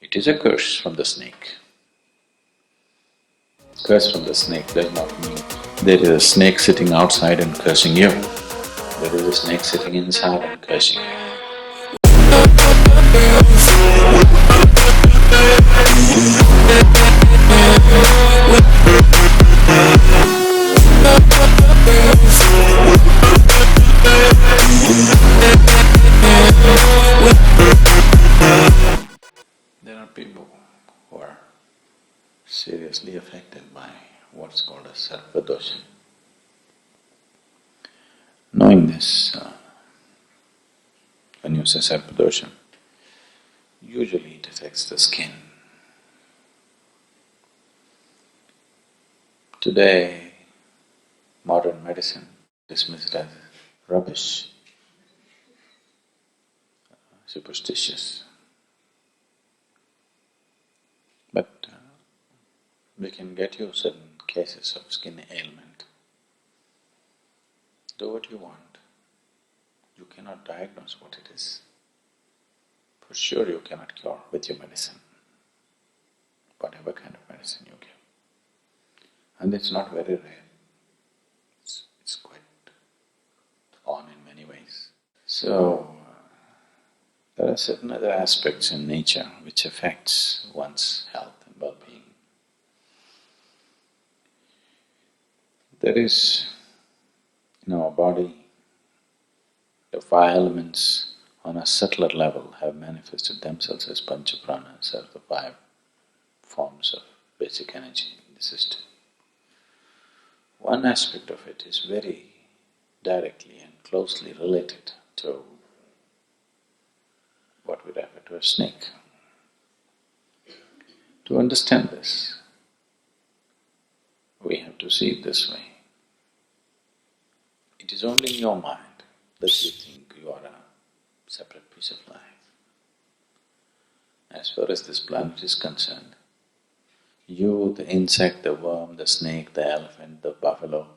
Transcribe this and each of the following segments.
It is a curse from the snake. Curse from the snake does not mean there is a snake sitting outside and cursing you. There is a snake sitting inside and cursing you. There are people who are seriously affected by what's called a Sadhguru Dosha. Knowing this, when you say Sadhguru Dosha, usually it affects the skin. Today, modern medicine dismissed as rubbish, superstitious. But we can get you certain cases of skin ailment. Do what you want. You cannot diagnose what it is. For sure you cannot cure with your medicine, whatever kind of medicine you give. And it's not very rare. It's quite on in many ways. So, there are certain other aspects in nature which affects one's health and well-being. There is, in our body, the five elements on a subtler level have manifested themselves as pancha-pranas, or the five forms of basic energy in the system. One aspect of it is very directly and closely related to what we refer to as snake. To understand this, we have to see it this way. It is only in your mind that you think you are a separate piece of life. As far as this planet is concerned, you, the insect, the worm, the snake, the elephant, the buffalo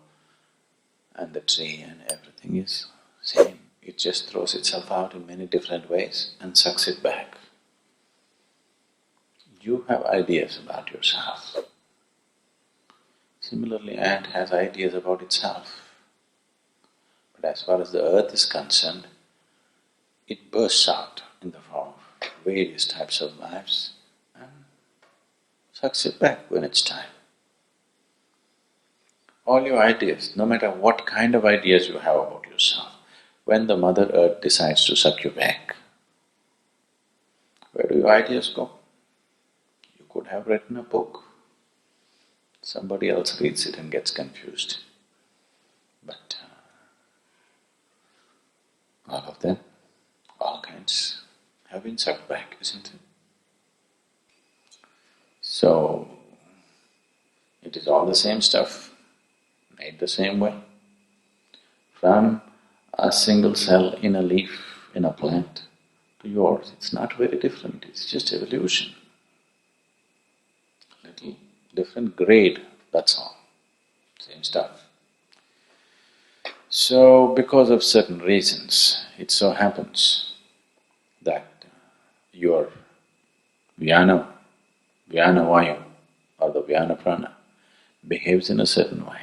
and the tree and everything is same. It just throws itself out in many different ways and sucks it back. You have ideas about yourself. Similarly, ant has ideas about itself. But as far as the earth is concerned, it bursts out in the form of various types of lives and sucks it back when it's time. All your ideas, no matter what kind of ideas you have about yourself, when the Mother Earth decides to suck you back, where do your ideas go? You could have written a book. Somebody else reads it and gets confused. But all of them, all kinds, have been sucked back, isn't it? So, it is all the same stuff, made the same way. From a single cell in a leaf, in a plant, to yours, it's not very different, it's just evolution. Little different grade, that's all, same stuff. So, because of certain reasons, it so happens that your Vyana Vayu or the Vyana Prana behaves in a certain way.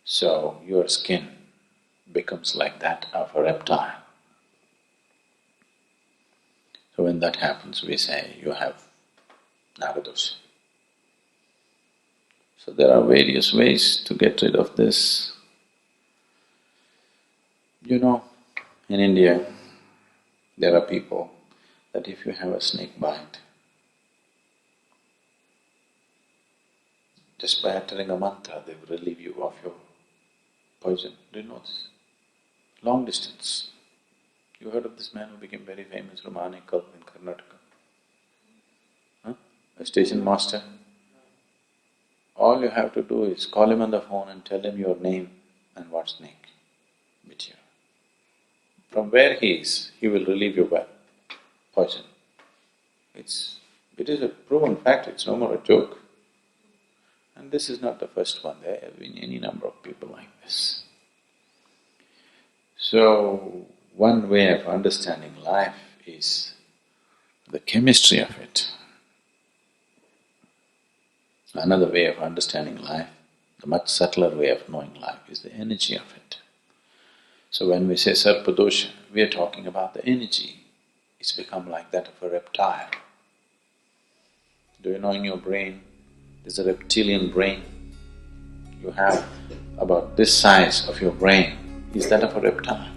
So, your skin becomes like that of a reptile. So when that happens, we say you have Naga Dosha. So there are various ways to get rid of this. You know, in India, there are people that if you have a snake bite, just by uttering a mantra, they will relieve you of your poison. Do you know this? Long distance. You heard of this man who became very famous, Romani Kalp in Karnataka? Huh? A station master. All you have to do is call him on the phone and tell him your name and what snake bit you. From where he is, he will relieve you by poison. It is a proven fact, it's no more a joke. And this is not the first one, there have been any number of people like this. So, one way of understanding life is the chemistry of it. Another way of understanding life, the much subtler way of knowing life is the energy of it. So when we say Sarpa Dosha, we are talking about the energy. It's become like that of a reptile. Do you know in your brain, there's a reptilian brain? You have about this size of your brain is that of a reptile.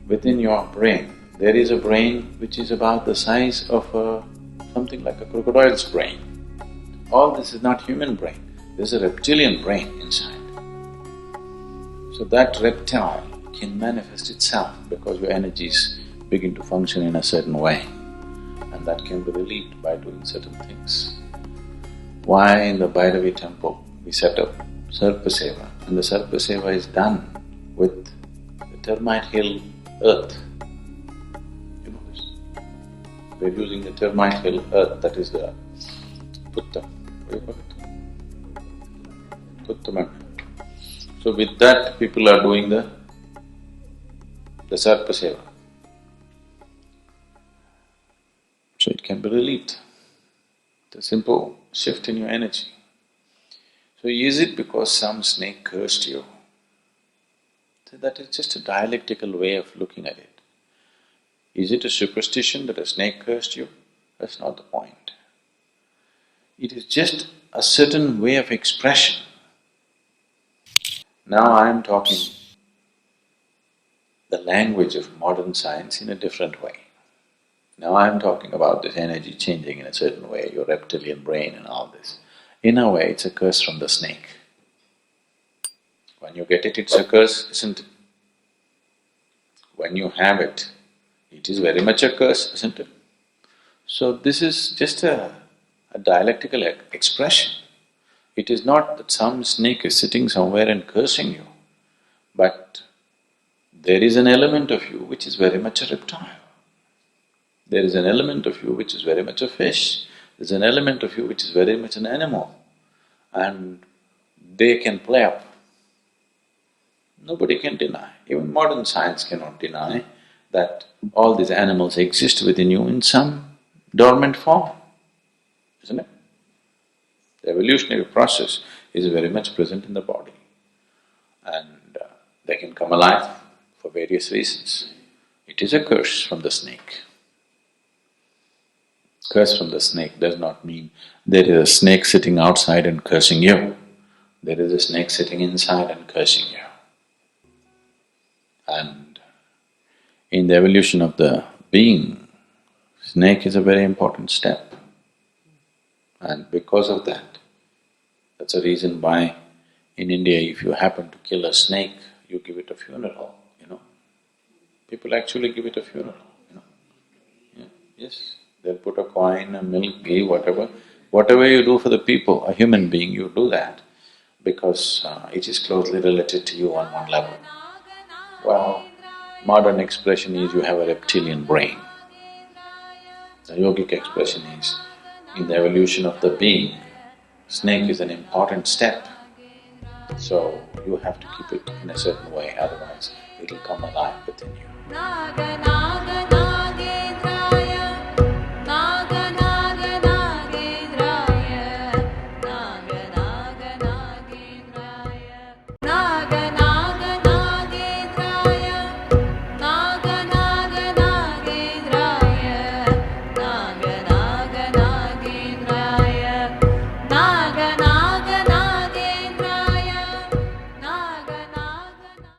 Within your brain, there is a brain which is about the size of something like a crocodile's brain. All this is not human brain, there's a reptilian brain inside. So that reptile can manifest itself because your energies begin to function in a certain way, and that can be relieved by doing certain things. Why in the Bhairavi temple we set up Sarpa Seva, and the Sarpa Seva is done with the termite hill earth. You know this? We're using the termite hill earth, that is the Putta, what do you call it? Puttaman. So with that people are doing the Sarpa Seva. So it can be relieved. It's a simple shift in your energy. So is it because some snake cursed you? So that is just a dialectical way of looking at it. Is it a superstition that a snake cursed you? That's not the point. It is just a certain way of expression. Now I am talking the language of modern science in a different way. Now I am talking about this energy changing in a certain way, your reptilian brain and all this. In a way, it's a curse from the snake. When you get it, it's a curse, isn't it? When you have it, it is very much a curse, isn't it? So this is just a dialectical expression. It is not that some snake is sitting somewhere and cursing you, but there is an element of you which is very much a reptile. There is an element of you which is very much a fish. There's an element of you which is very much an animal, and they can play up. Nobody can deny, even modern science cannot deny that all these animals exist within you in some dormant form, isn't it? The evolutionary process is very much present in the body, and they can come alive for various reasons. It is a curse from the snake. Curse from the snake does not mean there is a snake sitting outside and cursing you. There is a snake sitting inside and cursing you. And in the evolution of the being, snake is a very important step. And because of that, that's a reason why in India if you happen to kill a snake, you give it a funeral, you know. People actually give it a funeral, you know. Yeah, yes, they'll put a coin, a milk, ghee, whatever. Whatever you do for the people, a human being, you do that because it is closely related to you on one level. Well, modern expression is you have a reptilian brain. The yogic expression is, in the evolution of the being, snake is an important step. So you have to keep it in a certain way, otherwise it'll come alive within you.